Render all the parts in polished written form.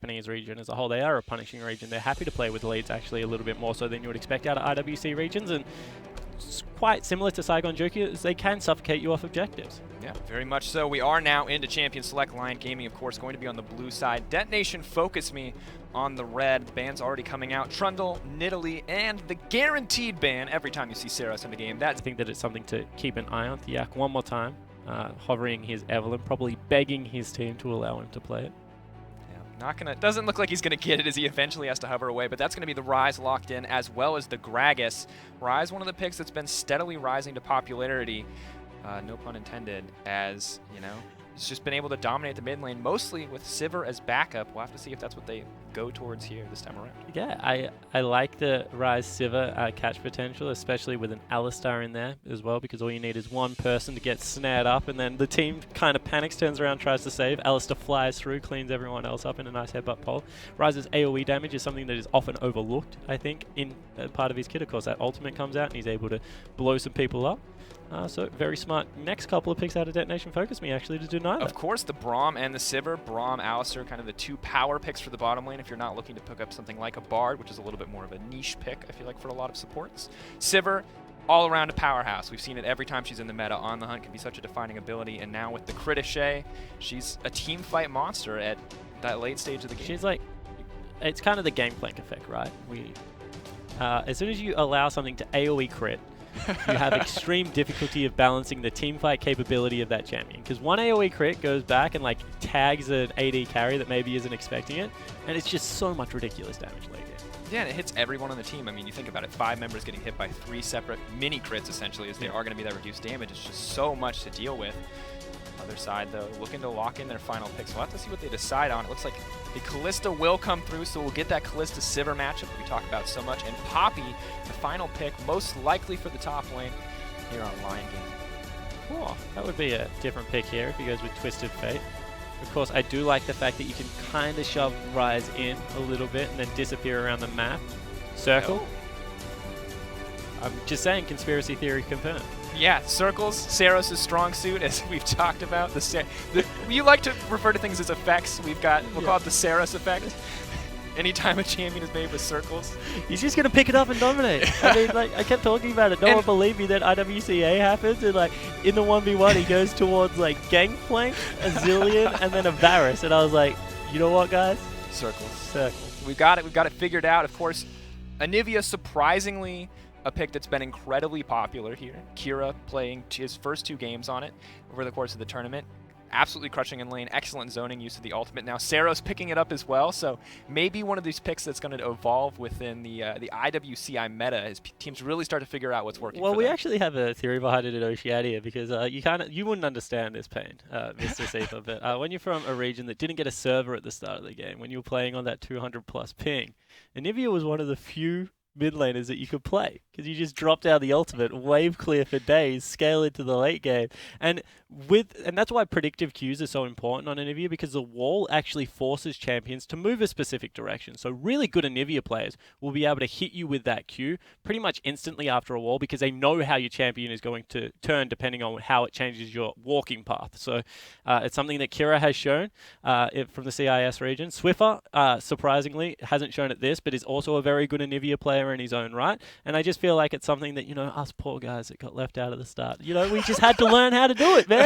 Japanese region as a whole. They are a punishing region. They're happy to play with leads actually a little bit more so than you would expect out of IWC regions, and it's quite similar to Saigon Juku, as they can suffocate you off objectives. Yeah, very much so. We are now into Champion Select. Lyon Gaming, of course, going to be on the blue side. DetonatioN FocusMe on the red. The ban's already coming out. Trundle, Nidalee, and the guaranteed ban every time you see Saros in the game. I think that it's something to keep an eye on. Thiak one more time, hovering his Evelyn, probably begging his team to allow him to play it. Doesn't look like he's gonna get it as he eventually has to hover away, but that's gonna be the Ryze locked in, as well as the Gragas. Ryze, one of the picks that's been steadily rising to popularity, no pun intended, as, you know, he's just been able to dominate the mid lane, mostly with Sivir as backup. We'll have to see if that's what they go towards here this time around. Yeah, I like the Ryze Sivir catch potential, especially with an Alistar in there as well, because all you need is one person to get snared up, and then the team kind of panics, turns around, tries to save. Alistar flies through, cleans everyone else up in a nice headbutt pole. Ryze's AoE damage is something that is often overlooked, I think, in part of his kit. Of course, that ultimate comes out, and he's able to blow some people up. So very smart. Next couple of picks out of DetonatioN FocusMe actually to do neither. Of course, the Braum and the Sivir. Braum, Alistar, kind of the two power picks for the bottom lane if you're not looking to pick up something like a Bard, which is a little bit more of a niche pick, I feel like, for a lot of supports. Sivir, all around a powerhouse. We've seen it every time she's in the meta. On the Hunt can be such a defining ability, and now with the Critiche, she's a team fight monster at that late stage of the game. She's like, it's kind of the Gangplank effect, right? As soon as you allow something to AoE crit, you have extreme difficulty of balancing the team fight capability of that champion, because one AoE crit goes back and like tags an AD carry that maybe isn't expecting it, and it's just so much ridiculous damage late game. Yeah, and it hits everyone on the team. I mean, you think about it, 5 members getting hit by 3 separate mini crits essentially, as they are going to be that reduced damage. It's just so much to deal with. Other side though, looking to lock in their final picks. We'll have to see what they decide on. It looks like the Kalista will come through, so we'll get that Kalista Sivir matchup that we talk about so much. And Poppy, the final pick, most likely for the top lane here on Lyon Gaming. Cool. That would be a different pick here if he goes with Twisted Fate. Of course, I do like the fact that you can kind of shove Ryze in a little bit and then disappear around the map. Circle. No. I'm just saying, conspiracy theory confirmed. Yeah, circles, Saros' strong suit, as we've talked about. You like to refer to things as effects. We'll call it the Saros effect. Anytime a champion is made with circles, he's just going to pick it up and dominate. I mean, like, I kept talking about it. No one believed me that IWCA happens, and like, in the 1v1, he goes towards like Gangplank, a Zillion, and then a Varus, and I was like, you know what, guys? Circles. Circles. We've got it figured out. Of course, Anivia, surprisingly, a pick that's been incredibly popular here. Kira playing his first 2 games on it over the course of the tournament. Absolutely crushing in lane. Excellent zoning use of the ultimate. Now Saros picking it up as well, so maybe one of these picks that's going to evolve within the IWCI meta as teams really start to figure out what's working. Well, for we them. actually have a theory behind it at Oceania, because you wouldn't understand this pain, Mr. Seeper, but when you're from a region that didn't get a server at the start of the game, when you were playing on that 200+ ping, Anivia was one of the few mid laners that you could play, because you just dropped out the ultimate, wave clear for days, scale into the late game, and that's why predictive cues are so important on Anivia, because the wall actually forces champions to move a specific direction. So really good Anivia players will be able to hit you with that cue pretty much instantly after a wall, because they know how your champion is going to turn depending on how it changes your walking path. So it's something that Kira has shown from the CIS region. Swiffer, surprisingly, hasn't shown it this, but is also a very good Anivia player in his own right. And I just feel like it's something that, you know, us poor guys that got left out of the start, you know, we just had to learn how to do it, man.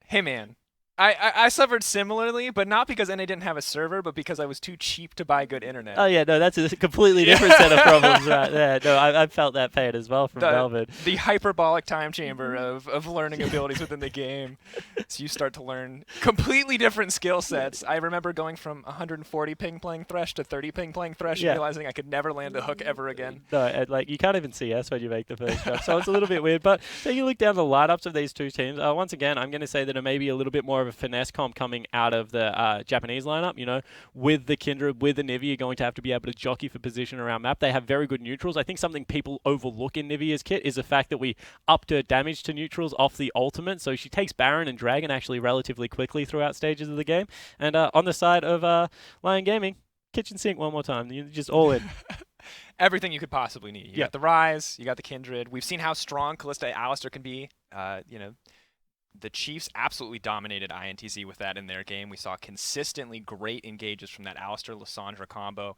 Hey, man. I suffered similarly, but not because NA didn't have a server, but because I was too cheap to buy good internet. Oh, yeah, no, that's a completely different set of problems right there. No, I felt that pain as well from Melbourne. The hyperbolic time chamber of learning abilities within the game. So you start to learn completely different skill sets. I remember going from 140 ping playing Thresh to 30 ping playing Thresh, and realizing I could never land a hook ever again. No, and like, you can't even CS when you make the first jump, so it's a little bit weird. But so you look down the lineups of these two teams. Once again, I'm going to say that it may be a little bit more of a finesse comp coming out of the Japanese lineup. You know, with the Kindred, with the Nivea, you're going to have to be able to jockey for position around map. They have very good neutrals. I think something people overlook in Nivea's kit is the fact that we upped her damage to neutrals off the ultimate, so she takes Baron and Dragon actually relatively quickly throughout stages of the game. And on the side of Lyon Gaming, kitchen sink one more time. You're just all in. Everything you could possibly need. You got the Ryze, you got the Kindred. We've seen how strong Kalista Alistar can be. You know, The Chiefs absolutely dominated INTZ with that in their game. We saw consistently great engages from that Alistar-Lissandra combo.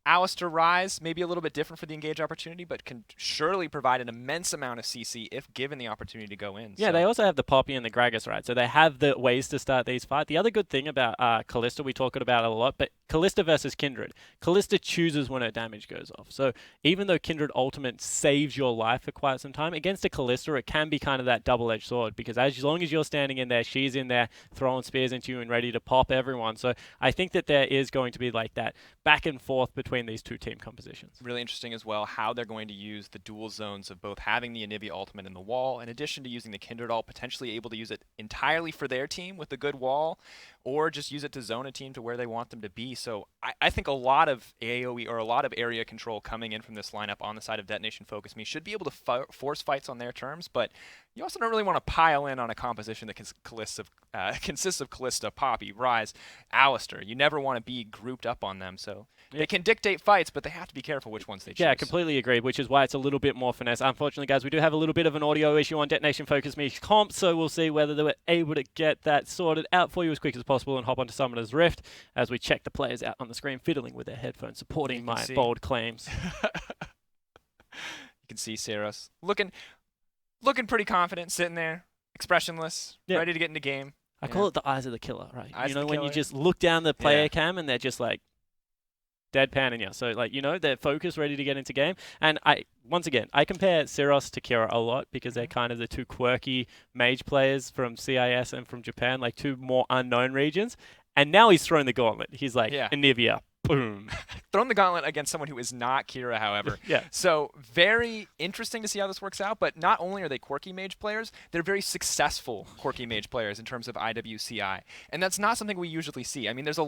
Alistar Rise, maybe a little bit different for the engage opportunity, but can surely provide an immense amount of CC if given the opportunity to go in. Yeah, so. they also have the Poppy and the Gragas, right? So they have the ways to start these fights. The other good thing about Kalista, we talk about it a lot, but Kalista versus Kindred. Kalista chooses when her damage goes off. So even though Kindred Ultimate saves your life for quite some time, against a Kalista, it can be kind of that double-edged sword, because as long as you're standing in there, she's in there throwing spears into you and ready to pop everyone. So I think that there is going to be like that back and forth between these two team compositions. Really interesting as well how they're going to use the dual zones of both having the Anivia ultimate in the wall, in addition to using the Kindred ult, potentially able to use it entirely for their team with a good wall, or just use it to zone a team to where they want them to be. So I think a lot of AoE or a lot of area control coming in from this lineup on the side of Detonation FocusMe should be able to force fights on their terms, but you also don't really want to pile in on a composition that consists of Kalista, Poppy, Rise, Alistar. You never want to be grouped up on them, so they can dictate fights, but they have to be careful which ones they choose. Yeah, completely agree, which is why it's a little bit more finesse. Unfortunately, guys, we do have a little bit of an audio issue on Detonation FocusMe comp, so we'll see whether they were able to get that sorted out for you as quick as possible and hop onto Summoner's Rift as we check the players out on the screen fiddling with their headphones, supporting my bold claims. You can see Saros looking pretty confident, sitting there, expressionless, ready to get into game. I call it the eyes of the killer, right? Eyes you know, of the when killer. you just look down the player cam and they're just like deadpanning you. So, like, you know, they're focused, ready to get into game. And once again, I compare Saros to Kira a lot because they're kind of the two quirky mage players from CIS and from Japan, like two more unknown regions. And now he's thrown the gauntlet. He's like, Anivia, boom. Thrown the gauntlet against someone who is not Kira, however. So very interesting to see how this works out, but not only are they quirky mage players, they're very successful quirky mage players in terms of IWCI. And that's not something we usually see. I mean, there's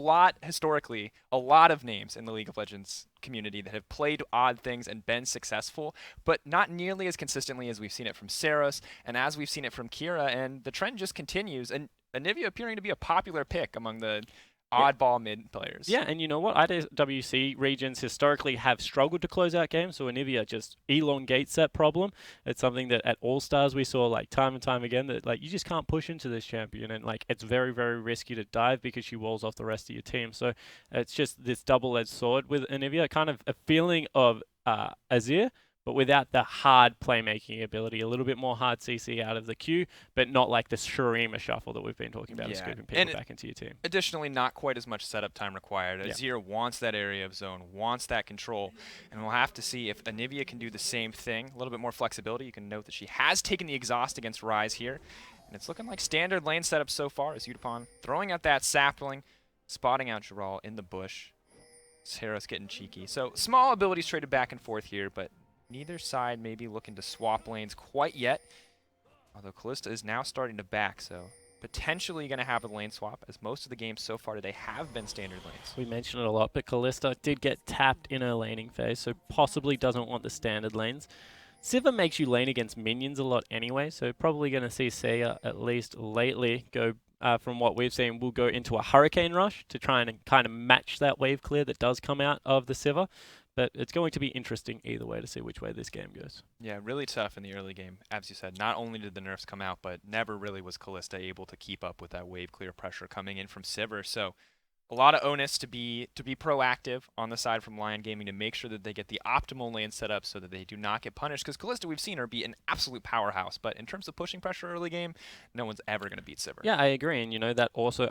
historically, a lot of names in the League of Legends community that have played odd things and been successful, but not nearly as consistently as we've seen it from Saros and as we've seen it from Kira, and the trend just continues. And Anivia appearing to be a popular pick among the oddball mid players. Yeah, and you know what? IWC regions historically have struggled to close out games, so Anivia just elongates that problem. It's something that at All-Stars we saw like time and time again, that like you just can't push into this champion, and like it's very, very risky to dive because she walls off the rest of your team. So it's just this double-edged sword with Anivia, kind of a feeling of Azir, but without the hard playmaking ability, a little bit more hard CC out of the queue, but not like the Shurima shuffle that we've been talking about of scooping people back into your team. Additionally, not quite as much setup time required. Azir wants that area of zone, wants that control, and we'll have to see if Anivia can do the same thing. A little bit more flexibility. You can note that she has taken the exhaust against Rise here, and it's looking like standard lane setup so far as Udapon throwing out that sapling, spotting out Jaral in the bush. Saros getting cheeky. So small abilities traded back and forth here, but neither side may be looking to swap lanes quite yet, although Kalista is now starting to back, so potentially going to have a lane swap, as most of the games so far today have been standard lanes. We mentioned it a lot, but Kalista did get tapped in her laning phase, so possibly doesn't want the standard lanes. Sivir makes you lane against minions a lot anyway, so probably going to see Seiya, at least lately, go from what we've seen, will go into a Hurricane Rush to try and kind of match that wave clear that does come out of the Sivir. But it's going to be interesting either way to see which way this game goes. Yeah, really tough in the early game. As you said, not only did the nerfs come out, but never really was Kalista able to keep up with that wave clear pressure coming in from Sivir. So a lot of onus to be proactive on the side from Lyon Gaming to make sure that they get the optimal lane set up so that they do not get punished. Because Kalista, we've seen her be an absolute powerhouse, but in terms of pushing pressure early game, no one's ever going to beat Sivir. Yeah, I agree, and you know that also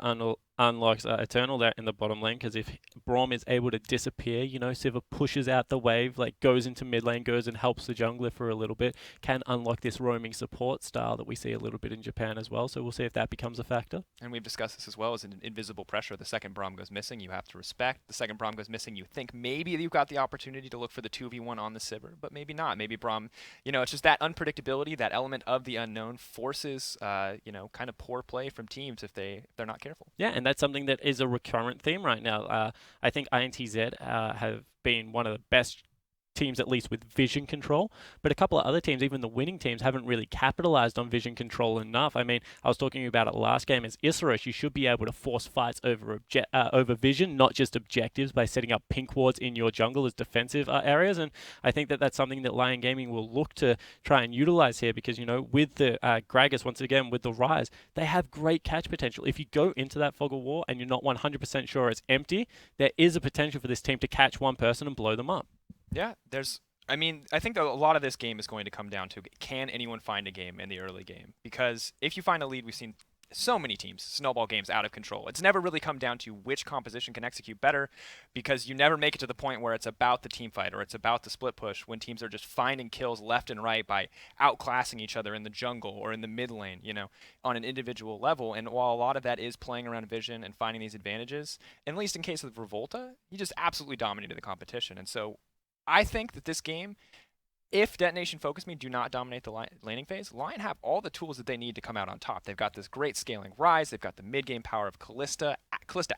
unlocks Eternal there in the bottom lane, because if Braum is able to disappear, you know, Sivir pushes out the wave, like goes into mid lane, goes and helps the jungler for a little bit, can unlock this roaming support style that we see a little bit in Japan as well, so we'll see if that becomes a factor. And we've discussed this as well as an invisible pressure. The second Braum goes missing, you have to respect. The second Braum goes missing, you think maybe you've got the opportunity to look for the 2v1 on the Sivir, but maybe not. Maybe Braum, you know, it's just that unpredictability, that element of the unknown forces, you know, kind of poor play from teams if they're not careful. Yeah, and that's something that is a recurrent theme right now. I think INTZ have been one of the best teams at least with vision control, but a couple of other teams, even the winning teams, haven't really capitalized on vision control enough. I mean, I was talking about it last game as Issaros, you should be able to force fights over vision, not just objectives, by setting up pink wards in your jungle as defensive areas, and I think that that's something that Lyon Gaming will look to try and utilize here because, you know, with the Gragas, once again, with the Rise, they have great catch potential. If you go into that fog of war and you're not 100% sure it's empty, there is a potential for this team to catch one person and blow them up. Yeah, I mean, I think a lot of this game is going to come down to, can anyone find a game in the early game? Because if you find a lead, we've seen so many teams snowball games out of control. It's never really come down to which composition can execute better, because you never make it to the point where it's about the team fight or it's about the split push when teams are just finding kills left and right by outclassing each other in the jungle or in the mid lane, you know, on an individual level. And while a lot of that is playing around vision and finding these advantages, at least in case of Revolta, he just absolutely dominated the competition. And so I think that this game, if Detonation FocusMe do not dominate the laning phase, Lyon have all the tools that they need to come out on top. They've got this great scaling Rise. They've got the mid-game power of Kalista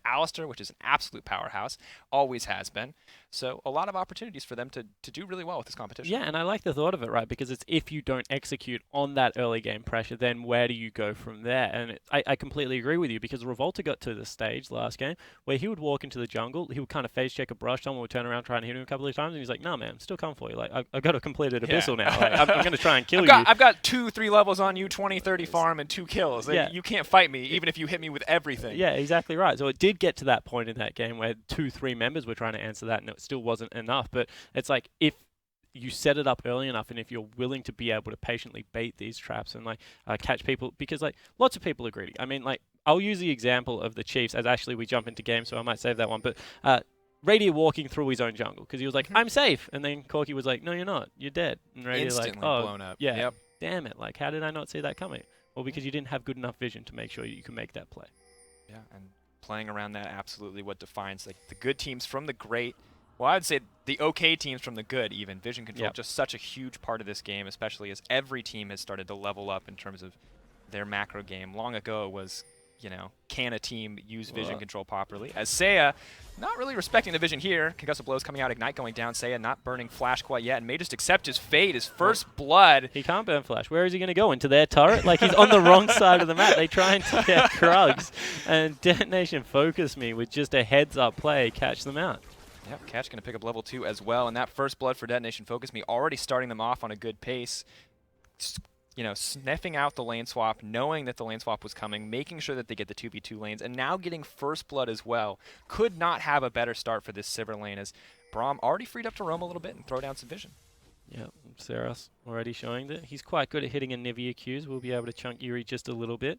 Alistar, which is an absolute powerhouse, always has been. So a lot of opportunities for them to do really well with this competition. Yeah, and I like the thought of it, right? Because it's if you don't execute on that early game pressure, then where do you go from there? And I completely agree with you, because Revolta got to the stage last game where he would walk into the jungle, he would kind of face check a brush, someone would turn around, try and hit him a couple of times, and he's like, no, man, I'm still coming for you. Like, I've got a completed abyssal now. Like, I'm going to try and kill you. I've got 2-3 levels on you, 20-30 farm, and 2 kills. Like, yeah. You can't fight me, even if you hit me with everything. Yeah, exactly right. So it did get to that point in that game where 2-3 members were trying to answer that, and it still wasn't enough. But it's like, if you set it up early enough, and if you're willing to be able to patiently bait these traps and like catch people, because like lots of people are greedy. I mean, like, I'll use the example of the Chiefs as actually we jump into game, so I might save that one. But Radier walking through his own jungle because he was like, I'm safe, and then Corki was like, no, you're not, you're dead. And Radier Instantly like, oh, blown up. Yeah, yep. Damn it, like, how did I not see that coming? Well, because you didn't have good enough vision to make sure you can make that play. Yeah, and playing around that, absolutely what defines like the good teams from the great. Well, I would say the okay teams from the good, even. Vision control, just such a huge part of this game, especially as every team has started to level up in terms of their macro game. Long ago it was, you know, can a team use vision control properly? As Seiya, not really respecting the vision here. Concussive blows coming out, Ignite going down. Seiya not burning Flash quite yet, and may just accept his fate, his first blood. He can't burn Flash. Where is he going to go? Into their turret? Like, he's on the wrong side of the map. They try and get Krugs, and DetonatioN FocusMe with just a heads-up play catch them out. Yep, Catch going to pick up level 2 as well, and that first blood for DetonatioN FocusMe already starting them off on a good pace. You know, sniffing out the lane swap, knowing that the lane swap was coming, making sure that they get the 2v2 lanes, and now getting first blood as well. Could not have a better start for this Sivir lane, as Braum already freed up to roam a little bit and throw down some vision. Yeah, Saras already showing that he's quite good at hitting a Nivea Qs. We'll be able to chunk Yuri just a little bit.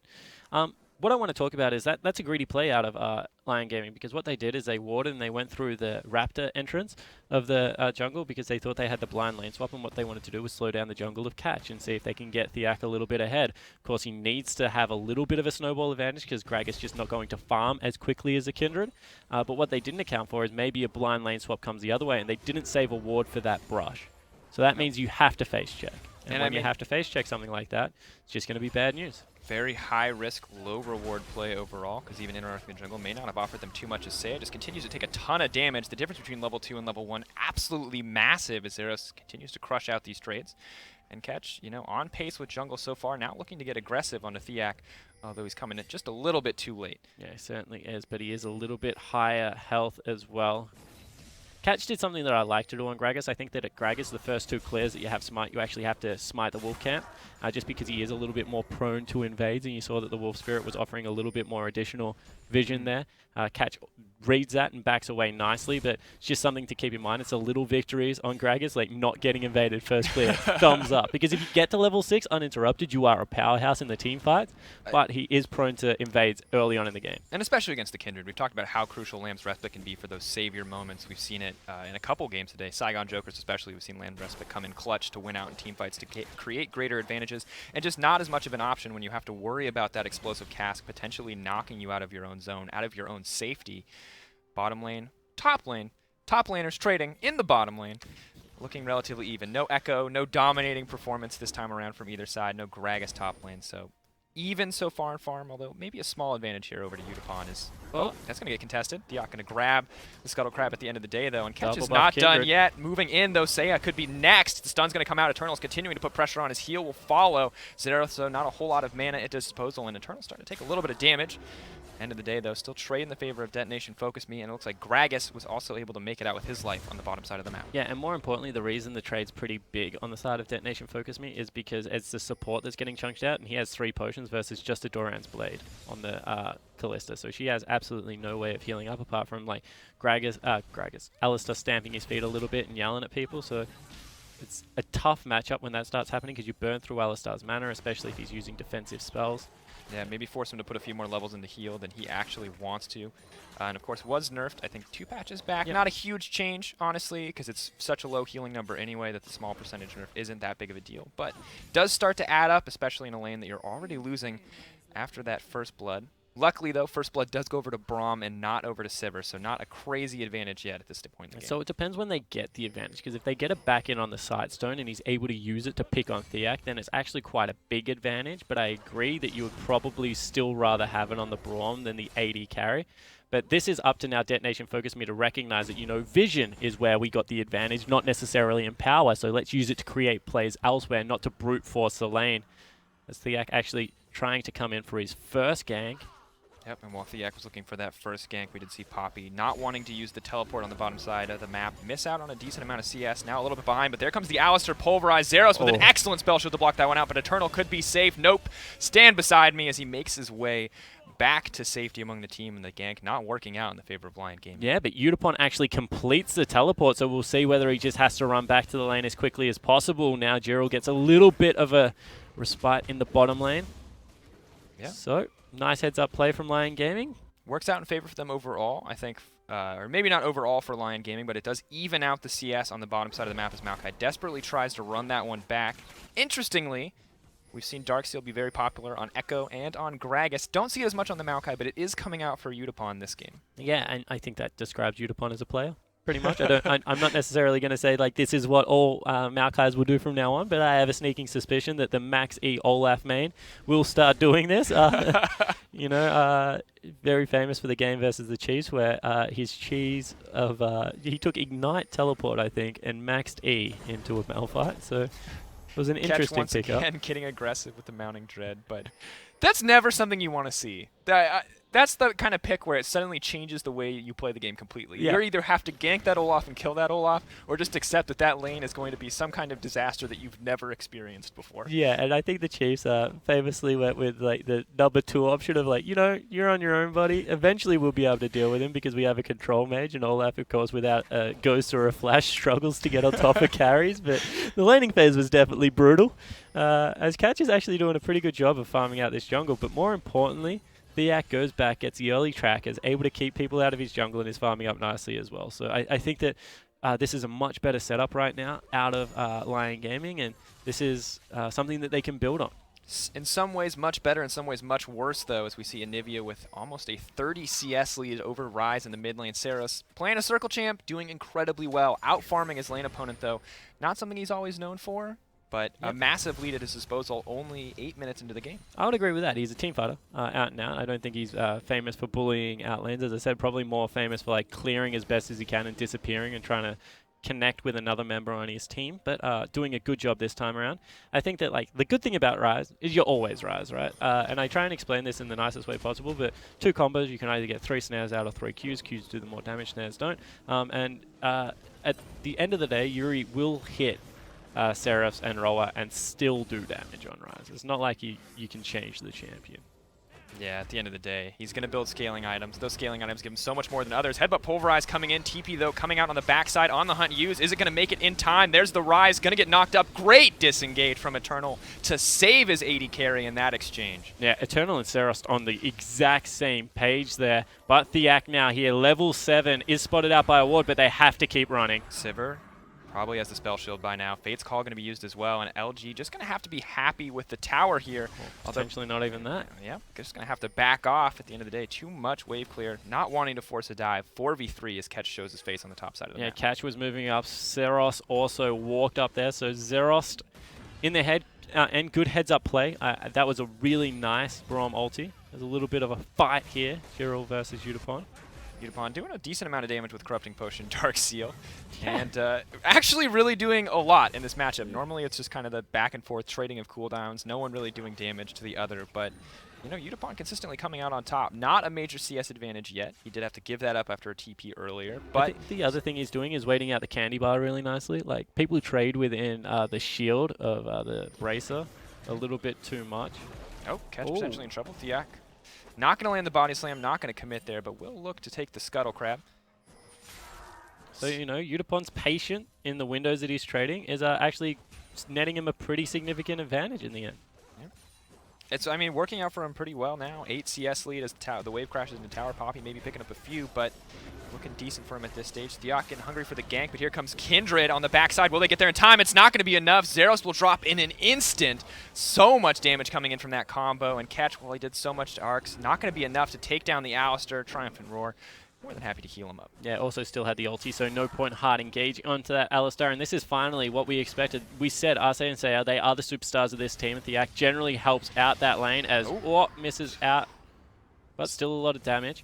What I want to talk about is that's a greedy play out of Lyon Gaming, because what they did is they warded and they went through the Raptor entrance of the jungle because they thought they had the blind lane swap, and what they wanted to do was slow down the jungle of Catch and see if they can get Thiak a little bit ahead. Of course, he needs to have a little bit of a snowball advantage because Gragas just not going to farm as quickly as a Kindred. But what they didn't account for is maybe a blind lane swap comes the other way, and they didn't save a ward for that brush. So that means you have to face check. And when you have to face check something like that, it's just going to be bad news. Very high risk, low reward play overall, because even interrupting the jungle may not have offered them too much as Seiya. Just continues to take a ton of damage. The difference between level 2 and level 1 absolutely massive as Zeros continues to crush out these trades. And Catch, you know, on pace with jungle so far, now looking to get aggressive onto Thiak, although he's coming in just a little bit too late. Yeah, he certainly is, but he is a little bit higher health as well. Catch did something that I like to do on Gragas. I think that at Gragas, the first 2 clears that you have smite, you actually have to smite the Wolf Camp, just because he is a little bit more prone to invades, and you saw that the Wolf Spirit was offering a little bit more additional vision there. Catch reads that and backs away nicely, but it's just something to keep in mind. It's a little victories on Gragas, like not getting invaded first clear. Thumbs up. Because if you get to level 6 uninterrupted, you are a powerhouse in the team fights, but he is prone to invades early on in the game. And especially against the Kindred. We've talked about how crucial Lamb's Respite can be for those savior moments. We've seen it in a couple games today. Saigon Jokers especially, we've seen Lamb's Respite come in clutch to win out in team fights to create greater advantages, and just not as much of an option when you have to worry about that explosive cask potentially knocking you out of your own zone, out of your own safety. Bottom lane, top lane, top laners trading in the bottom lane, looking relatively even. No Echo, no dominating performance this time around from either side, no Gragas top lane, so even so far in farm, although maybe a small advantage here over to Udapon is... Oh, that's going to get contested. Diak going to grab the Scuttle Crab at the end of the day, though, and Catch is not done yet. Moving in, though, Seiya could be next. The stun's going to come out. Eternal's continuing to put pressure on. His heal will follow. Zeros, so not a whole lot of mana at disposal, and Eternal's starting to take a little bit of damage. End of the day, though, still trade in the favor of Detonation FocusMe, and it looks like Gragas was also able to make it out with his life on the bottom side of the map. Yeah, and more importantly, the reason the trade's pretty big on the side of Detonation FocusMe is because it's the support that's getting chunked out, and he has 3 potions versus just a Doran's Blade on the Callista. So she has absolutely no way of healing up apart from like Alistar stamping his feet a little bit and yelling at people. So it's a tough matchup when that starts happening because you burn through Alistar's mana, especially if he's using defensive spells. Yeah, maybe force him to put a few more levels in the heal than he actually wants to. And of course, was nerfed, I think, 2 patches back. Yep. Not a huge change, honestly, because it's such a low healing number anyway that the small percentage nerf isn't that big of a deal. But does start to add up, especially in a lane that you're already losing after that first blood. Luckily, though, First Blood does go over to Braum and not over to Sivir, so not a crazy advantage yet at this point in the game. So it depends when they get the advantage, because if they get it back in on the Sightstone and he's able to use it to pick on Theak, then it's actually quite a big advantage, but I agree that you would probably still rather have it on the Braum than the AD carry. But this is up to now Detonation FocusMe to recognize that, you know, vision is where we got the advantage, not necessarily in power, so let's use it to create plays elsewhere, not to brute force the lane. As Theak actually trying to come in for his first gank. Yep, and while Theak was looking for that first gank, we did see Poppy not wanting to use the teleport on the bottom side of the map. Miss out on a decent amount of CS, now a little bit behind, but there comes the Alistar Pulverize. Zeros with an excellent spell shield to block that one out, but Eternal could be safe. Nope. Stand beside me as he makes his way back to safety among the team, and the gank not working out in the favor of Lyon Gaming. Yeah, but Udapon actually completes the teleport, so we'll see whether he just has to run back to the lane as quickly as possible. Now Gerald gets a little bit of a respite in the bottom lane. Yeah. So, nice heads-up play from Lyon Gaming. Works out in favor for them overall, I think, or maybe not overall for Lyon Gaming, but it does even out the CS on the bottom side of the map as Maokai desperately tries to run that one back. Interestingly, we've seen Darksteel be very popular on Echo and on Gragas. Don't see it as much on the Maokai, but it is coming out for Udapon this game. Yeah, and I think that describes Udapon as a player, pretty much. I'm not necessarily going to say, like, this is what all Maokais will do from now on, but I have a sneaking suspicion that the Max E Olaf main will start doing this. You know, very famous for the game versus the Chiefs, where his cheese of... he took Ignite Teleport, I think, and maxed E into a Malphite, so... It was an interesting pickup. Catch once again getting aggressive with the Mounting Dread, but that's never something you want to see. That's the kind of pick where it suddenly changes the way you play the game completely. Yeah. You either have to gank that Olaf and kill that Olaf, or just accept that that lane is going to be some kind of disaster that you've never experienced before. Yeah, and I think the Chiefs famously went with like the number 2 option of like, you know, you're on your own, buddy. Eventually we'll be able to deal with him because we have a control mage, and Olaf, of course, without a ghost or a flash, struggles to get on top of carries. But the laning phase was definitely brutal. As Catch is actually doing a pretty good job of farming out this jungle, but more importantly, Theak goes back, gets the early track, is able to keep people out of his jungle, and is farming up nicely as well. So I think that this is a much better setup right now out of Lyon Gaming, and this is something that they can build on. In some ways much better, in some ways much worse, though, as we see Anivia with almost a 30 CS lead over Ryze in the mid lane. Saros playing a circle champ, doing incredibly well, out-farming his lane opponent, though. Not something he's always known for. But a massive lead at his disposal only 8 minutes into the game. I would agree with that. He's a team fighter, out and out. I don't think he's famous for bullying out lanes. As I said, probably more famous for like clearing as best as he can and disappearing and trying to connect with another member on his team, but doing a good job this time around. I think that like the good thing about Ryze is you're always Ryze, right? And I try and explain this in the nicest way possible, but 2 combos, you can either get 3 snares out or 3 Qs. Qs do the more damage, snares don't. And at the end of the day, Yuri will hit Seraphs and Roa and still do damage on Ryze. It's not like you can change the champion. Yeah, at the end of the day, he's going to build scaling items. Those scaling items give him so much more than others. Headbutt Pulverize coming in. TP, though, coming out on the backside on the hunt use. Is it going to make it in time? There's the Ryze. Going to get knocked up. Great disengage from Eternal to save his AD carry in that exchange. Yeah, Eternal and Serost on the exact same page there. But Theak now here, level 7, is spotted out by a ward, but they have to keep running. Sivir probably has the spell shield by now. Fate's Call going to be used as well, and LG just going to have to be happy with the tower here. Well, potentially not even that. Yeah, just going to have to back off at the end of the day. Too much wave clear, not wanting to force a dive. 4v3 as Catch shows his face on the top side of the map. Yeah, Catch was moving up. Zeros also walked up there, so Zerost in the head and good heads-up play. That was a really nice Braum ulti. There's a little bit of a fight here, Girl versus Udapon. Udapon doing a decent amount of damage with Corrupting Potion, Dark Seal, and actually really doing a lot in this matchup. Normally it's just kind of the back and forth trading of cooldowns, no one really doing damage to the other, but you know, Udapon consistently coming out on top. Not a major CS advantage yet. He did have to give that up after a TP earlier, but I think the other thing he's doing is waiting out the candy bar really nicely. Like, people trade within the shield of the Bracer a little bit too much. oh, Catch potentially in trouble. Thiak not going to land the body slam, not going to commit there, but will look to take the Scuttle Crab. So, you know, Udapon's patient in the windows that he's trading is actually netting him a pretty significant advantage in the end. It's, I mean, working out for him pretty well now. 8 CS lead as the wave crashes into tower. Poppy maybe picking up a few, but looking decent for him at this stage. Thiak getting hungry for the gank, but here comes Kindred on the backside. Will they get there in time? It's not going to be enough. Zeros will drop in an instant. So much damage coming in from that combo, and Catch, well, he did so much to Arcs. Not going to be enough to take down the Alistar. Triumphant Roar. More than happy to heal him up. Yeah, also still had the ulti, so no point hard engaging onto that Alistar. And this is finally what we expected. We said Arce and Saya, they are the superstars of this team. And Thiak generally helps out that lane as misses out, but still a lot of damage.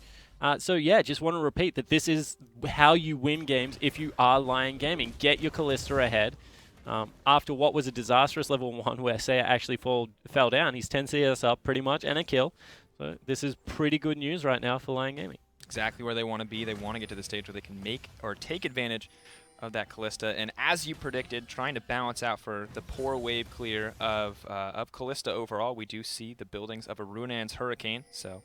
So yeah, just want to repeat that this is how you win games if you are Lyon Gaming. Get your Kalista ahead. After what was a disastrous level 1 where Saya actually fell down, he's 10 CS up pretty much and a kill. So this is pretty good news right now for Lyon Gaming. Exactly where they want to be. They want to get to the stage where they can make or take advantage of that Kalista. And as you predicted, trying to balance out for the poor wave clear of Kalista overall, we do see the buildings of a Runan's Hurricane. So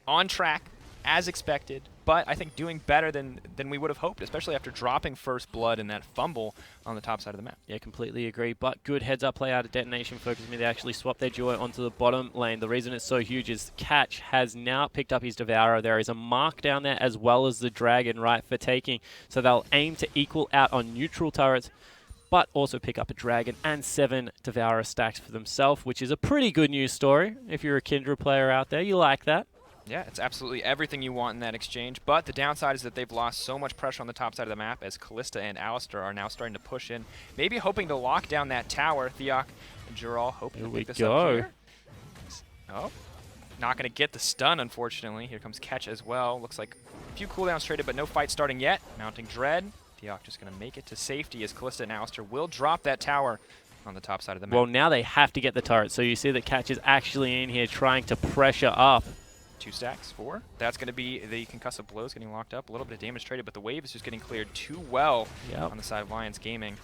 on track, as expected, but I think doing better than we would have hoped, especially after dropping first blood in that fumble on the top side of the map. Yeah, completely agree. But good heads-up play out of DetonatioN FocusMe. They actually swapped their duo onto the bottom lane. The reason it's so huge is Catch has now picked up his Devourer. There is a mark down there as well as the Dragon, right, for taking. So they'll aim to equal out on neutral turrets, but also pick up a Dragon and 7 Devourer stacks for themselves, which is a pretty good news story. If you're a Kindred player out there, you like that. Yeah, it's absolutely everything you want in that exchange, but the downside is that they've lost so much pressure on the top side of the map as Kalista and Alistar are now starting to push in, maybe hoping to lock down that tower. Thiak and Jural hoping to pick this up here. Oh, not going to get the stun, unfortunately. Here comes Catch as well. Looks like a few cooldowns traded, but no fight starting yet. Mounting Dread. Thiak just going to make it to safety as Kalista and Alistar will drop that tower on the top side of the map. Well, now they have to get the turret, so you see that Catch is actually in here trying to pressure up. 2 stacks, 4. That's going to be the concussive blows getting locked up. A little bit of damage traded, but the wave is just getting cleared too well on the side of Lions Gaming.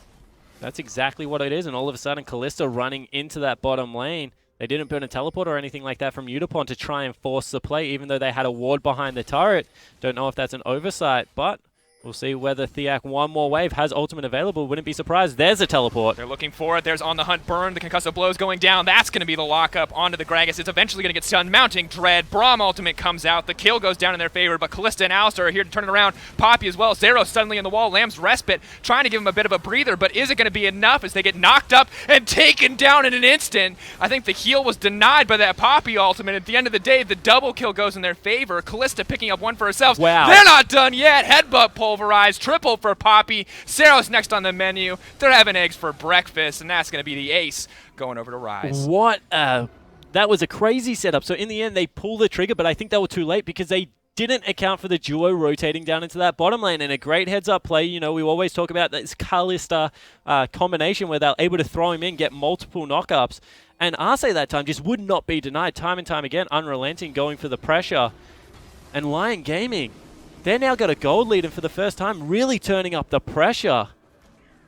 That's exactly what it is, and all of a sudden, Kalista running into that bottom lane. They didn't burn a teleport or anything like that from Udapon to try and force the play, even though they had a ward behind the turret. Don't know if that's an oversight, but we'll see whether Thiak one more wave has ultimate available. Wouldn't be surprised. There's a teleport. They're looking for it. There's On the Hunt burn. The concussive blows going down. That's going to be the lockup onto the Gragas. It's eventually going to get stunned. Mounting Dread. Braum ultimate comes out. The kill goes down in their favor, but Kalista and Alistar are here to turn it around. Poppy as well. Zero suddenly in the wall. Lamb's respite, trying to give him a bit of a breather, but is it going to be enough as they get knocked up and taken down in an instant? I think the heal was denied by that Poppy ultimate. At the end of the day, the double kill goes in their favor. Kalista picking up one for herself. Wow. They're not done yet. Headbutt pulverized. Triple for Poppy. Seros next on the menu. They're having eggs for breakfast, and that's going to be the ace going over to Rise. What? That was a crazy setup. So in the end, they pulled the trigger, but I think they were too late because they didn't account for the duo rotating down into that bottom lane. And a great heads-up play. You know, we always talk about this Kalista combination where they're able to throw him in, get multiple knockups. And Arce that time just would not be denied time and time again, unrelenting, going for the pressure. And Lyon Gaming, they're now got a gold lead, and for the first time, really turning up the pressure.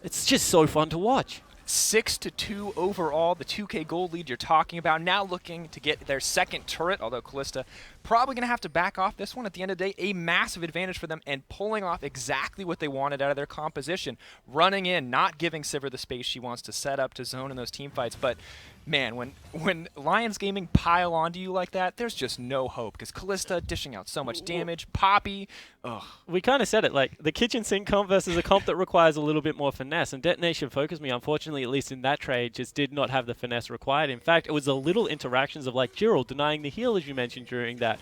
It's just so fun to watch. 6-2 overall, the 2K gold lead you're talking about. Now looking to get their second turret, although Kalista probably going to have to back off this one. At the end of the day, a massive advantage for them and pulling off exactly what they wanted out of their composition. Running in, not giving Sivir the space she wants to set up to zone in those team fights. But man, when Lions Gaming pile onto you like that, there's just no hope because Kalista dishing out so much damage. Poppy, ugh. We kind of said it, like the kitchen sink comp versus a comp that requires a little bit more finesse. And DetonatioN FocusMe, unfortunately, at least in that trade, just did not have the finesse required. In fact, it was the little interactions of like Jiril denying the heal, as you mentioned during that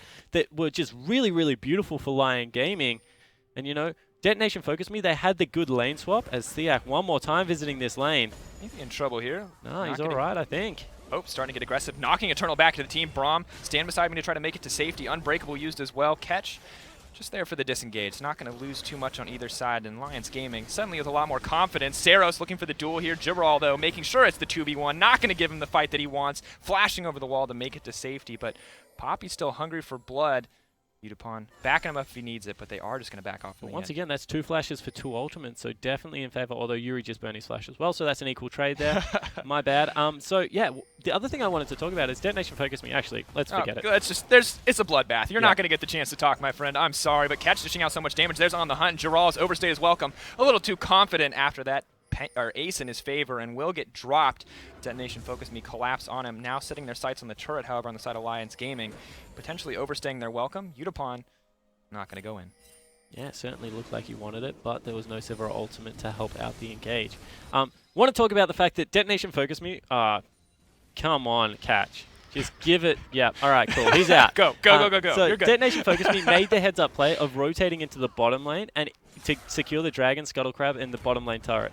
were just really, really beautiful for Lyon Gaming. And, you know, DetonatioN FocusMe, they had the good lane swap as Theak one more time visiting this lane. He's in trouble here. No, he's all right, I think. Oh, starting to get aggressive. Knocking Eternal back to the team. Braum, stand beside me to try to make it to safety. Unbreakable used as well. Catch, just there for the disengage. Not going to lose too much on either side. And Lions Gaming suddenly with a lot more confidence. Saros looking for the duel here. Jibral, though, making sure it's the 2v1. Not going to give him the fight that he wants. Flashing over the wall to make it to safety. But Poppy's still hungry for blood. DetonatioN backing him up if he needs it, but they are just going to back off. But once again, that's 2 flashes for 2 ultimates, so definitely in favor, although Yuri just burned his flash as well, so that's an equal trade there. My bad. So, yeah, the other thing I wanted to talk about is DetonatioN FocusMe. Actually, let's forget it. It's a bloodbath. You're not going to get the chance to talk, my friend. I'm sorry, but Catch dishing out so much damage. There's On the Hunt. Jiral's overstayed his welcome. A little too confident after that. Ace in his favor and will get dropped. DetonatioN FocusMe collapse on him. Now setting their sights on the turret, however, on the side of Lions Gaming. Potentially overstaying their welcome. DetonatioN not going to go in. Yeah, it certainly looked like he wanted it, but there was no Sivir ultimate to help out the engage. Want to talk about the fact that DetonatioN FocusMe, come on, Catch. Just give it. Yeah, all right, cool. He's out. Go. So You're good. DetonatioN FocusMe made the heads-up play of rotating into the bottom lane and to secure the Dragon, Scuttle Crab, and the bottom lane turret.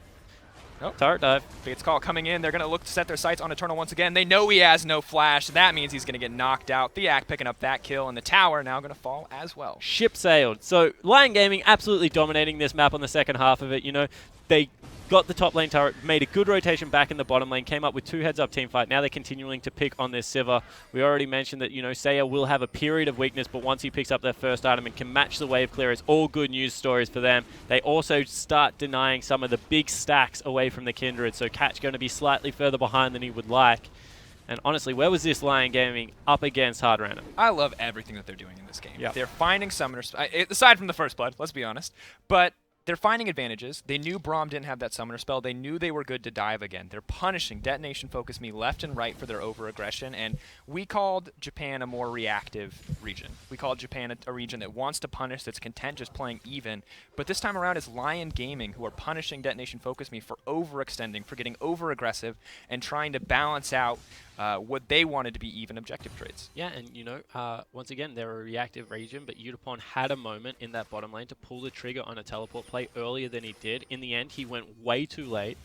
Nope. Turret dive. Fate's Call coming in. They're going to look to set their sights on Eternal once again. They know he has no flash. That means he's going to get knocked out. Theak picking up that kill, and the tower now going to fall as well. Ship sailed. So Lion Gaming absolutely dominating this map on the second half of it. You know, they got the top lane turret, made a good rotation back in the bottom lane, came up with 2 heads-up team fight. Now they're continuing to pick on this Sivir. We already mentioned that, you know, Saya will have a period of weakness, but once he picks up their first item and can match the wave clear, it's all good news stories for them. They also start denying some of the big stacks away from the Kindred, so Catch going to be slightly further behind than he would like. And honestly, where was this Lion Gaming up against Hard Random? I love everything that they're doing in this game. Yep. They're finding summoners, aside from the first blood, let's be honest, but they're finding advantages. They knew Braum didn't have that summoner spell. They knew they were good to dive again. They're punishing DetonatioN FocusMe left and right for their over-aggression, and we called Japan a more reactive region. We called Japan a region that wants to punish, that's content just playing even, but this time around it's Lion Gaming who are punishing DetonatioN FocusMe for overextending, for getting over-aggressive, and trying to balance out what they wanted to be even objective trades. Yeah, and you know, once again, they're a reactive region, but DetonatioN had a moment in that bottom lane to pull the trigger on a teleport play earlier than he did. In the end, he went way too late,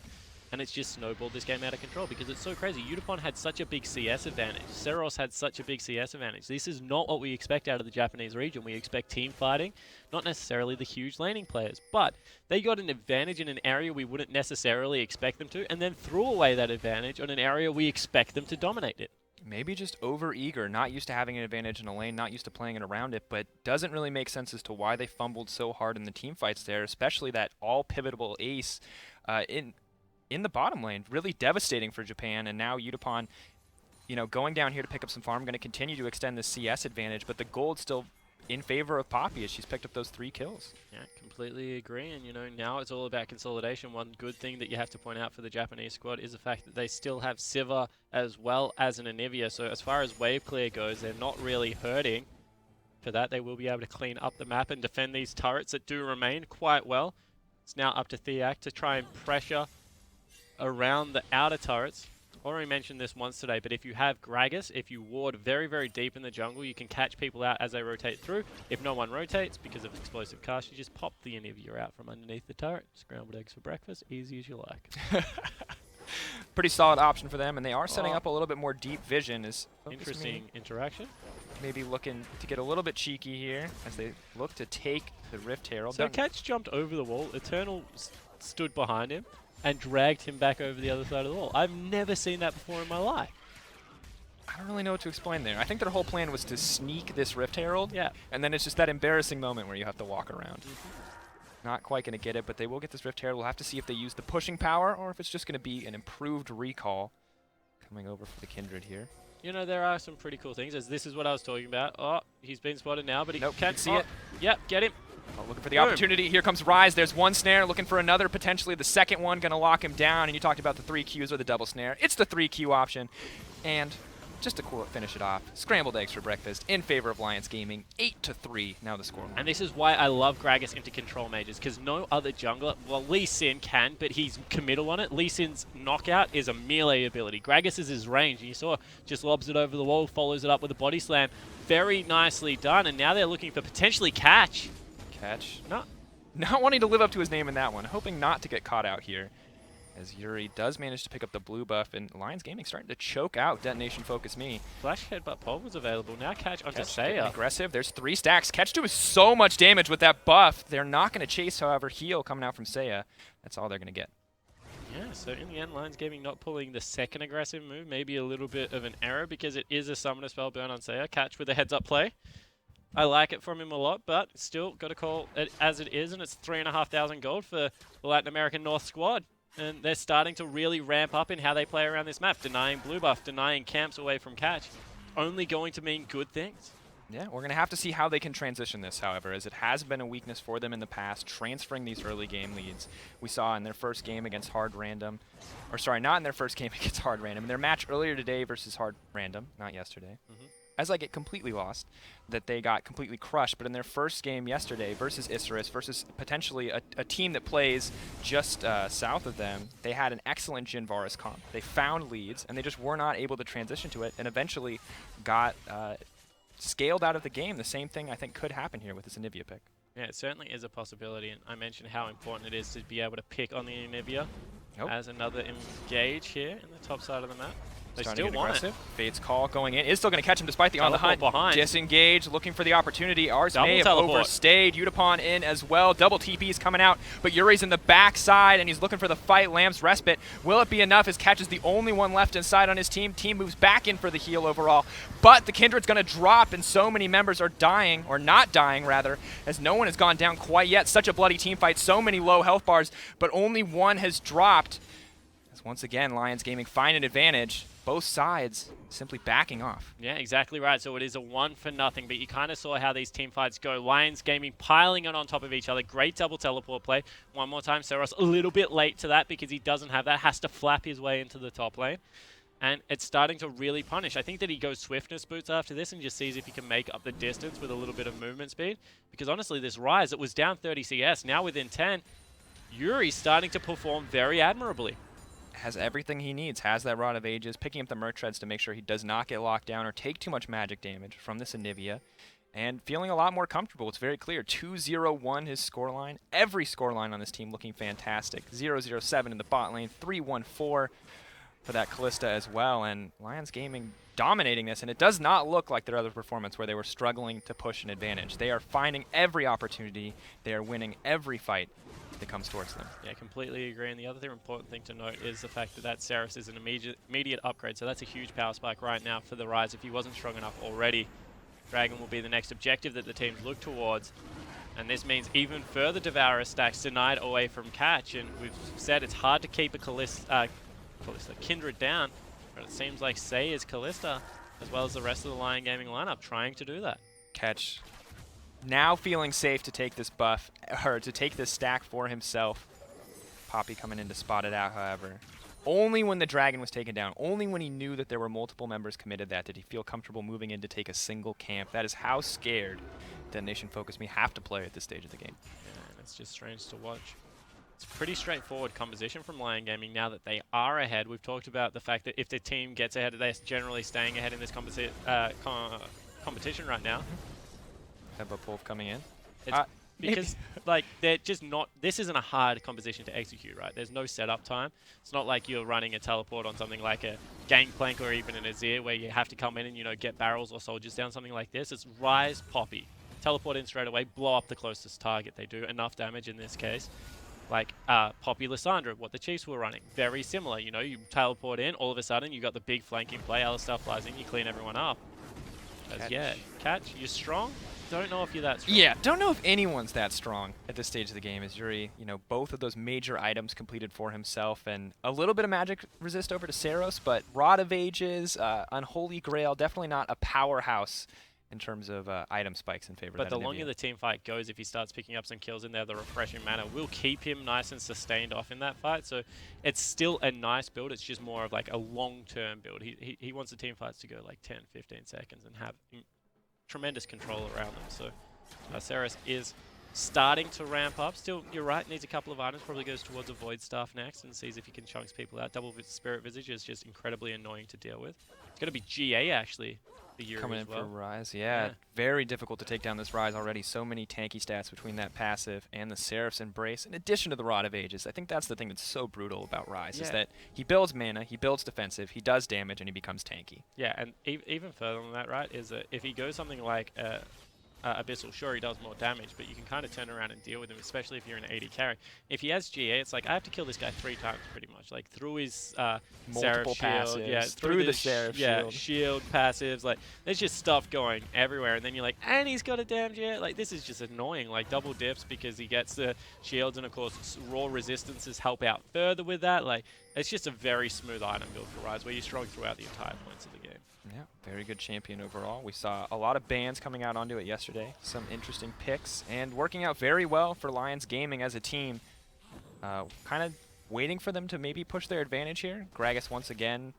and it's just snowballed this game out of control because it's so crazy. DetonatioN had such a big CS advantage. Saros had such a big CS advantage. This is not what we expect out of the Japanese region. We expect team fighting, not necessarily the huge laning players, but they got an advantage in an area we wouldn't necessarily expect them to, and then threw away that advantage on an area we expect them to dominate it. Maybe just over-eager, not used to having an advantage in a lane, not used to playing it around it, but doesn't really make sense as to why they fumbled so hard in the team fights there, especially that all-pivotable ace in the bottom lane. Really devastating for Japan, and now DetonatioN, you know, going down here to pick up some farm, going to continue to extend the CS advantage, but the gold's still in favor of Poppy as she's picked up those 3 kills. Yeah, completely agree. And, you know, now it's all about consolidation. One good thing that you have to point out for the Japanese squad is the fact that they still have Sivir as well as an Anivia. So as far as wave clear goes, they're not really hurting. For that, they will be able to clean up the map and defend these turrets that do remain quite well. It's now up to Theak to try and pressure around the outer turrets. Already mentioned this once today, but if you have Gragas, if you ward very, very deep in the jungle, you can catch people out as they rotate through. If no one rotates because of explosive cast, you just pop the Anivia out from underneath the turret. Scrambled eggs for breakfast, easy as you like. Pretty solid option for them, and they are setting up a little bit more deep vision. Interesting interaction. Maybe looking to get a little bit cheeky here as they look to take the Rift Herald. So Catch jumped over the wall, Eternal stood behind him, and dragged him back over the other side of the wall. I've never seen that before in my life. I don't really know what to explain there. I think their whole plan was to sneak this Rift Herald, yeah, and then it's just that embarrassing moment where you have to walk around. Not quite going to get it, but they will get this Rift Herald. We'll have to see if they use the pushing power or if it's just going to be an improved recall coming over for the Kindred here. You know, there are some pretty cool things, as this is what I was talking about. Oh, he's been spotted now, but he can't see it. Yep, get him. Oh, looking for the opportunity. Here comes Rise. There's one snare. Looking for another, potentially the second one. Going to lock him down. And you talked about the 3 Qs or the double snare. It's the 3 Q option. And just to finish it off, scrambled eggs for breakfast in favor of Lions Gaming. 8-3 now the score. And this is why I love Gragas into control mages, because no other jungler, well, Lee Sin can, but he's committal on it. Lee Sin's knockout is a melee ability. Gragas is his range, and you saw just lobs it over the wall, follows it up with a body slam. Very nicely done, and now they're looking for potentially catch. Catch? No. not wanting to live up to his name in that one, hoping not to get caught out here. As Yuri does manage to pick up the blue buff, and Lions Gaming starting to choke out DetonatioN FocusMe. Flash headbutt pole was available. Now Catch onto Catch Saya. aggressive. There's 3 stacks. Catch doing so much damage with that buff. They're not going to chase, however, heal coming out from Saya. That's all they're going to get. Yeah, so in the end, Lions Gaming not pulling the second aggressive move. Maybe a little bit of an error because it is a Summoner Spell burn on Saya. Catch with a heads-up play. I like it from him a lot, but still got to call it as it is, and it's 3,500 gold for the Latin American North squad. And they're starting to really ramp up in how they play around this map, denying blue buff, denying camps away from Catch. Only going to mean good things. Yeah, we're going to have to see how they can transition this, however, as it has been a weakness for them in the past, transferring these early game leads. We saw in their first game against Hard Random, or sorry, not in their first game against Hard Random, in their match earlier today versus Hard Random, not yesterday. As I get completely lost, that they got completely crushed. But in their first game yesterday versus Isurus, versus potentially a team that plays just south of them, they had an excellent Jhin Varus comp. They found leads, and they just were not able to transition to it, and eventually got scaled out of the game. The same thing I think could happen here with this Anivia pick. Yeah, it certainly is a possibility, and I mentioned how important it is to be able to pick on the Anivia as another engage here in the top side of the map. They still want it. Fade's call going in. Is still going to catch him despite the on the hunt. Behind. Disengage, looking for the opportunity. Ours Double may have teleport. overstayed. Udapon in as well. Double TP's coming out, but Yuri's in the backside, and he's looking for the fight. Lamb's respite. Will it be enough as Catch is the only one left inside on his team? Team moves back in for the heal overall, but the Kindred's going to drop, and so many members are dying, or not dying, rather, as no one has gone down quite yet. Such a bloody team fight. So many low health bars, but only one has dropped. As once again, Lions Gaming find an advantage. Both sides simply backing off. Yeah, exactly right. So it is a 1-for-0, but you kind of saw how these team fights go. Lions Gaming piling it on top of each other. Great double teleport play. One more time, Seros a little bit late to that because he doesn't have that. Has to flap his way into the top lane. And it's starting to really punish. I think that he goes Swiftness boots after this and just sees if he can make up the distance with a little bit of movement speed. Because honestly, this Rise, it was down 30 CS. Now within 10, Yuri's starting to perform very admirably. Has everything he needs, has that Rod of Ages, picking up the Merc Treads to make sure he does not get locked down or take too much magic damage from this Anivia, and feeling a lot more comfortable. It's very clear. 2-0-1 his scoreline. Every scoreline on this team looking fantastic. 0-0-7 in the bot lane, 3-1-4 for that Callista as well, and Lions Gaming dominating this, and it does not look like their other performance where they were struggling to push an advantage. They are finding every opportunity. They are winning every fight that comes towards them. Yeah, completely agree. And the other important thing to note is the fact that Saris is an immediate upgrade. So that's a huge power spike right now for the Rise. If he wasn't strong enough already, Dragon will be the next objective that the teams look towards. And this means even further Devourer stacks denied away from Catch. And we've said it's hard to keep a Kindred down, but it seems like Say is Callista, as well as the rest of the Lion Gaming lineup, trying to do that. Catch now feeling safe to take this buff, or to take this stack for himself. Poppy coming in to spot it out, however. Only when the Dragon was taken down, only when he knew that there were multiple members committed that did he feel comfortable moving in to take a single camp. That is how scared DetonatioN FocusMe have to play at this stage of the game. Yeah, and it's just strange to watch. It's pretty straightforward composition from Lion Gaming now that they are ahead. We've talked about the fact that if the team gets ahead, they're generally staying ahead in this competition right now. Headbutt pull coming in. It's because like they're just not. This isn't a hard composition to execute, right? There's no setup time. It's not like you're running a teleport on something like a Gangplank or even an Azir where you have to come in and get barrels or soldiers down. Something like this. It's Rise, Poppy, teleport in straight away, blow up the closest target. They do enough damage in this case. Like Poppy Lissandra, what the Chiefs were running. Very similar. You teleport in, all of a sudden you got the big flanking play. Alistar flies in, you clean everyone up. Catch, you're strong. Don't know if you're that strong. Yeah, don't know if anyone's that strong at this stage of the game. As Yuri, both of those major items completed for himself, and a little bit of magic resist over to Saros, but Rod of Ages, Unholy Grail, definitely not a powerhouse in terms of item spikes in favor of that. But the longer the team fight goes, if he starts picking up some kills in there, the refreshing mana will keep him nice and sustained off in that fight. So it's still a nice build. It's just more of like a long-term build. He wants the team fights to go like 10, 15 seconds and have tremendous control around them. So Saris is starting to ramp up. Still, you're right, needs a couple of items. Probably goes towards a Void Staff next and sees if he can chunks people out. Double Spirit Visage is just incredibly annoying to deal with. It's going to be GA actually for Yuri Coming as in well. for Ryze, yeah. Very difficult to take down this Ryze already. So many tanky stats between that passive and the Seraph's Embrace, in addition to the Rod of Ages. I think that's the thing that's so brutal about Ryze, is that he builds mana, he builds defensive, he does damage, and he becomes tanky. Yeah, and even further than that, right, is that if he goes something like Abyssal, sure, he does more damage, but you can kind of turn around and deal with him, especially if you're an AD carry. If he has GA, it's like, I have to kill this guy 3 times pretty much. Like, through his multiple Seraph passives, shield, through the Seraph shield. shield passives, like, there's just stuff going everywhere, and then you're like, and he's got a damn GA. Like, this is just annoying, like, double dips because he gets the shields, and of course, raw resistances help out further with that. Like, it's just a very smooth item build for Ryze, where you're strong throughout the entire points of the game. Yeah, very good champion overall. We saw a lot of bans coming out onto it yesterday. Some interesting picks, and working out very well for Lions Gaming as a team. Kind of waiting for them to maybe push their advantage here. Gragas once again.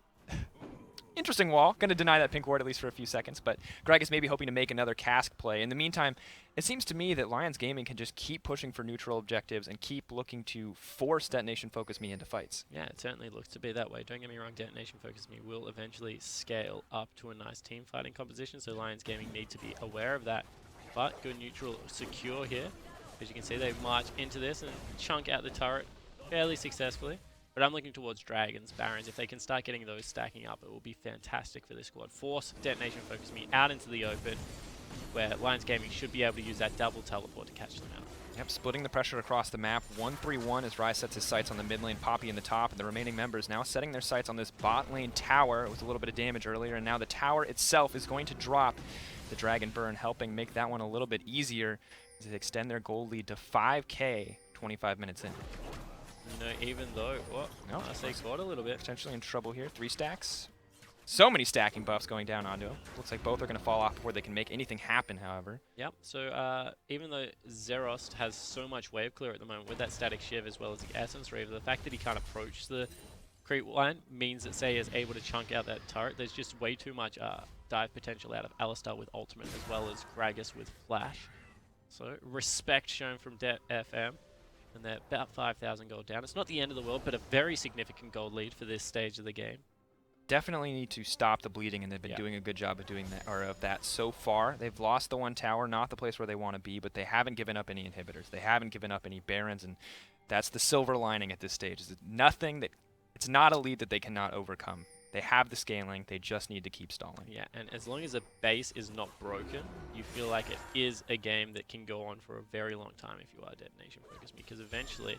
Interesting wall. Going to deny that pink ward at least for a few seconds, but Gragas may be hoping to make another cask play. In the meantime, it seems to me that Lions Gaming can just keep pushing for neutral objectives and keep looking to force DetonatioN FocusMe into fights. Yeah, it certainly looks to be that way. Don't get me wrong, DetonatioN FocusMe will eventually scale up to a nice team fighting composition, so Lions Gaming need to be aware of that. But good neutral secure here. As you can see, they march into this and chunk out the turret fairly successfully. But I'm looking towards Dragons, Barons. If they can start getting those stacking up, it will be fantastic for this squad. Force DetonatioN FocusMe out into the open, where Lions Gaming should be able to use that double teleport to catch them out. Yep, splitting the pressure across the map. 1-3-1 as Ryze sets his sights on the mid lane, Poppy in the top, and the remaining members now setting their sights on this bot lane tower with a little bit of damage earlier, and now the tower itself is going to drop. The Dragon Burn helping make that one a little bit easier as they extend their goal lead to 5K 25 minutes in. You know, even though, I say caught a little bit. Potentially in trouble here. 3 stacks. So many stacking buffs going down onto him. Looks like both are going to fall off before they can make anything happen, however. Yep, so even though Zerost has so much wave clear at the moment with that static shiv as well as the Essence Reaver, the fact that he can't approach the creep line means that Say is able to chunk out that turret. There's just way too much dive potential out of Alistar with ultimate as well as Gragas with flash. So respect shown from DFM. And they're about 5,000 gold down. It's not the end of the world, but a very significant gold lead for this stage of the game. Definitely need to stop the bleeding, and they've been doing a good job of doing that, or of that so far. They've lost the one tower, not the place where they want to be, but they haven't given up any inhibitors. They haven't given up any barons, and that's the silver lining at this stage. Is nothing that it's not a lead that they cannot overcome. They have the scaling, they just need to keep stalling. Yeah, and as long as the base is not broken, you feel like it is a game that can go on for a very long time if you are DetonatioN FocusMe, because eventually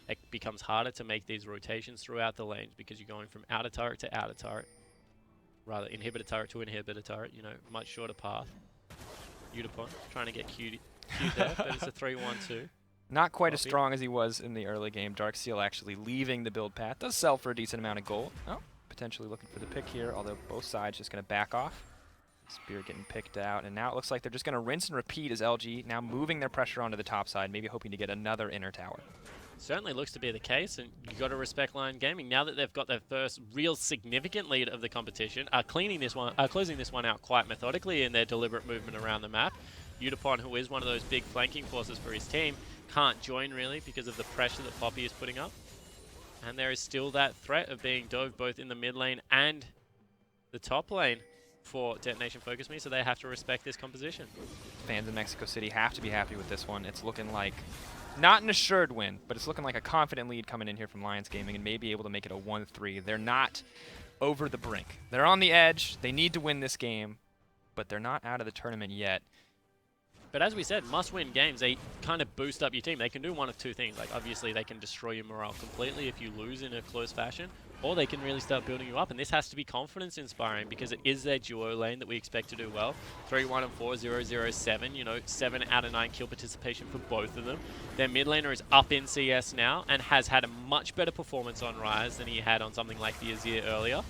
it becomes harder to make these rotations throughout the lanes because you're going from outer turret to outer turret, rather inhibitor turret to inhibitor turret, you know, much shorter path. Udapon trying to get cute there, but it's a 3-1-2. Not quite as strong as he was in the early game. Darkseal actually leaving the build path. Does sell for a decent amount of gold. Oh, potentially looking for the pick here, although both sides just going to back off. Spear getting picked out, and now it looks like they're just going to rinse and repeat as LG now moving their pressure onto the top side, maybe hoping to get another inner tower. Certainly looks to be the case, and you got to respect Lion Gaming now that they've got their first real significant lead of the competition. Closing this one out quite methodically in their deliberate movement around the map. Udapon, who is one of those big flanking forces for his team, can't join really because of the pressure that Poppy is putting up. And there is still that threat of being dove both in the mid lane and the top lane for DetonatioN FocusMe, so they have to respect this composition. Fans in Mexico City have to be happy with this one. It's looking like not an assured win, but it's looking like a confident lead coming in here from Lions Gaming and maybe able to make it a 1-3. They're not over the brink. They're on the edge. They need to win this game, but they're not out of the tournament yet. But as we said, must-win games, they kind of boost up your team. They can do one of two things. Like, obviously, they can destroy your morale completely if you lose in a close fashion, or they can really start building you up. And this has to be confidence-inspiring because it is their duo lane that we expect to do well. 3-1-4, 0-0-7, you know, 7 out of 9 kill participation for both of them. Their mid laner is up in CS now and has had a much better performance on Ryze than he had on something like the Azir earlier.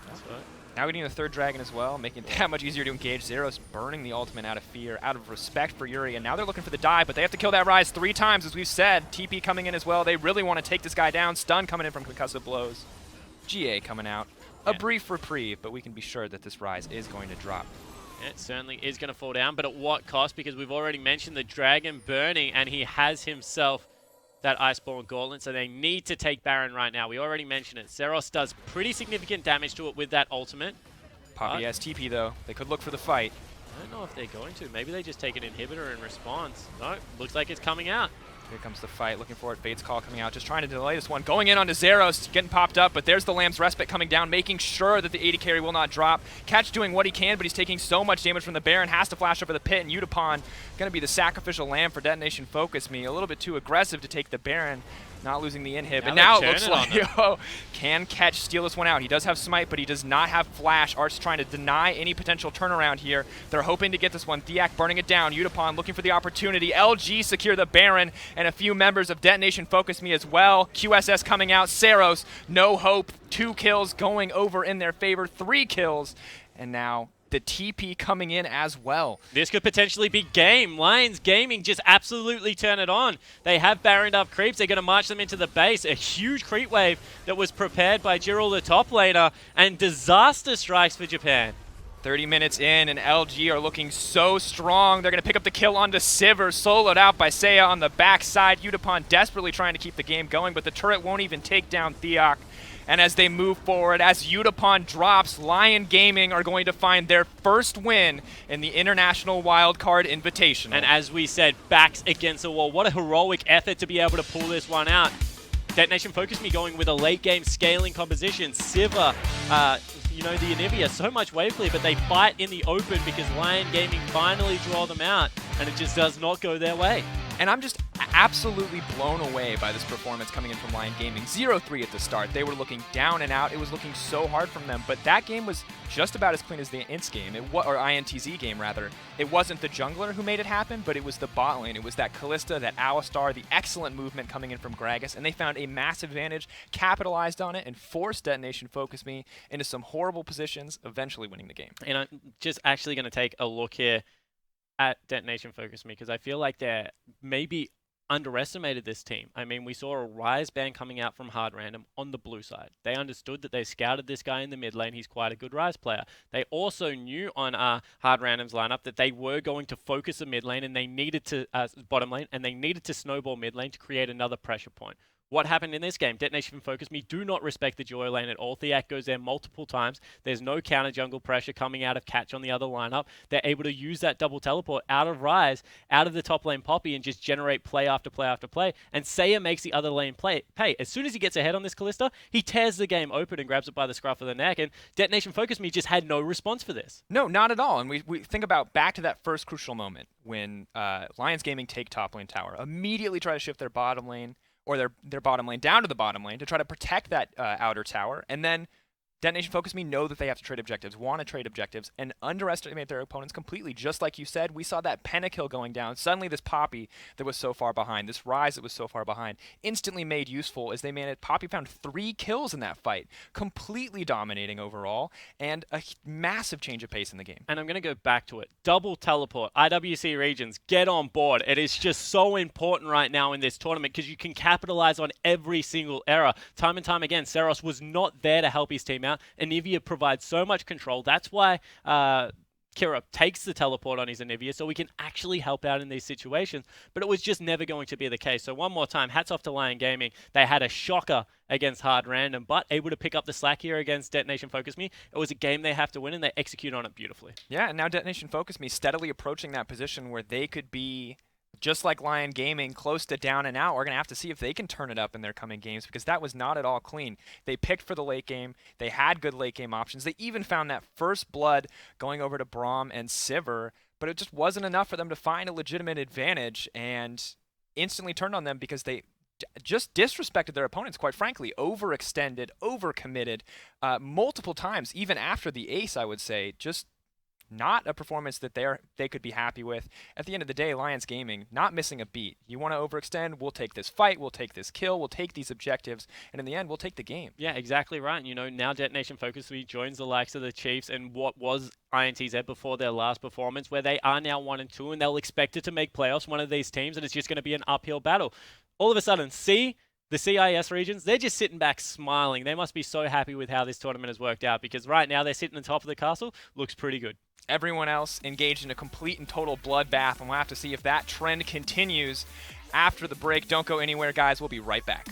That's right. Now getting the third dragon as well, making it that much easier to engage. Zero's burning the ultimate out of fear, out of respect for Yuri, and now they're looking for the dive, but they have to kill that Ryze 3 times, as we've said. TP coming in as well. They really want to take this guy down. Stun coming in from concussive blows. GA coming out. A brief reprieve, but we can be sure that this Ryze is going to drop. It certainly is going to fall down, but at what cost? Because we've already mentioned the dragon burning, and he has himself that Iceborne Gauntlet, so they need to take Baron right now. We already mentioned it. Zeros does pretty significant damage to it with that ultimate. Poppy has TP though. They could look for the fight. I don't know if they're going to. Maybe they just take an inhibitor in response. No, looks like it's coming out. Here comes the fight, looking for it. Fade's call coming out, just trying to delay this one. Going in onto Zeros, getting popped up, but there's the Lamb's Respite coming down, making sure that the AD carry will not drop. Catch doing what he can, but he's taking so much damage from the Baron, has to flash over the pit, and Utapon going to be the sacrificial lamb for Detonation FocusMe. A little bit too aggressive to take the Baron, not losing the inhib. And now it looks like, can Catch steal this one out. He does have Smite, but he does not have Flash. Art's trying to deny any potential turnaround here. They're hoping to get this one. Thiak burning it down. Utapon looking for the opportunity. LG secure the Baron, and a few members of Detonation FocusMe as well. QSS coming out. Saros, no hope. 2 kills going over in their favor. 3 kills. And now the TP coming in as well. This could potentially be game. Lions Gaming just absolutely turn it on. They have Baroned up creeps. They're going to march them into the base. A huge creep wave that was prepared by Jirul, the top laner, and disaster strikes for Japan. 30 minutes in, and LG are looking so strong. They're going to pick up the kill onto Sivir, soloed out by Seiya on the backside. Utapon desperately trying to keep the game going, but the turret won't even take down Thiak. And as they move forward, as Utapon drops, Lyon Gaming are going to find their first win in the International Wildcard Invitational. And as we said, backs against the wall. What a heroic effort to be able to pull this one out. Detonation FocusMe going with a late game scaling composition. Sivir, you know, the Anivia, so much wave clear, but they fight in the open because Lyon Gaming finally draw them out, and it just does not go their way. And I'm just absolutely blown away by this performance coming in from Lyon Gaming. 0-3 at the start. They were looking down and out. It was looking so hard from them, but that game was just about as clean as the INTZ game, or INTZ game rather. It wasn't the jungler who made it happen, but it was the bot lane. It was that Kalista, that Alistar, the excellent movement coming in from Gragas, and they found a massive advantage, capitalized on it, and forced Detonation FocusMe into some horrible positions, eventually winning the game. And I'm just actually going to take a look here at Detonation FocusMe because I feel like they're maybe underestimated this team. I mean, we saw a Ryze ban coming out from Hard Random on the blue side. They understood that they scouted this guy in the mid lane. He's quite a good Ryze player. They also knew on Hard Random's lineup that they were going to focus the mid lane and they needed to bottom lane, and they needed to snowball mid lane to create another pressure point. What happened in this game? Detonation FocusMe do not respect the Joy lane at all. Thiak goes there multiple times. There's no counter jungle pressure coming out of Catch on the other lineup. They're able to use that double teleport out of Ryze, out of the top lane Poppy, and just generate play after play after play. And Seiya makes the other lane pay. As soon as he gets ahead on this Kalista, he tears the game open and grabs it by the scruff of the neck. And Detonation FocusMe just had no response for this. No, not at all. And we think about back to that first crucial moment when Lions Gaming take top lane tower. Immediately try to shift their bottom lane, or their bottom lane down to the bottom lane to try to protect that outer tower. And then Detonation FocusMe know that they have to trade objectives, want to trade objectives, and underestimate their opponents completely. Just like you said, we saw that pentakill going down. Suddenly this Poppy that was so far behind, this Ryze that was so far behind, instantly made useful as they managed. Poppy found 3 kills in that fight, completely dominating overall, and a massive change of pace in the game. And I'm going to go back to it. Double teleport, IWC regions, get on board. It is just so important right now in this tournament because you can capitalize on every single error. Time and time again, Saros was not there to help his team out. Anivia provides so much control. That's why Kira takes the teleport on his Anivia so we can actually help out in these situations. But it was just never going to be the case. So one more time, hats off to Lyon Gaming. They had a shocker against Hard Random, but able to pick up the slack here against Detonation FocusMe. It was a game they have to win, and they execute on it beautifully. Yeah, and now Detonation FocusMe steadily approaching that position where they could be, just like Lyon Gaming, close to down and out. We're going to have to see if they can turn it up in their coming games because that was not at all clean. They picked for the late game. They had good late game options. They even found that first blood going over to Braum and Sivir, but it just wasn't enough for them to find a legitimate advantage and instantly turned on them because they just disrespected their opponents, quite frankly, overextended, overcommitted multiple times, even after the ace, I would say. Just not a performance that they could be happy with. At the end of the day, Lions Gaming, not missing a beat. You want to overextend, we'll take this fight, we'll take this kill, we'll take these objectives, and in the end, we'll take the game. Yeah, exactly right. You know, now Detonation FocusMe joins the likes of the Chiefs and what was INTZ before their last performance, where they are now 1-2, and they'll expect it to make playoffs, one of these teams, and it's just going to be an uphill battle. All of a sudden, the CIS regions, they're just sitting back smiling. They must be so happy with how this tournament has worked out because right now they're sitting on top of the castle. Looks pretty good. Everyone else engaged in a complete and total bloodbath, and we'll have to see if that trend continues after the break. Don't go anywhere, guys. We'll be right back.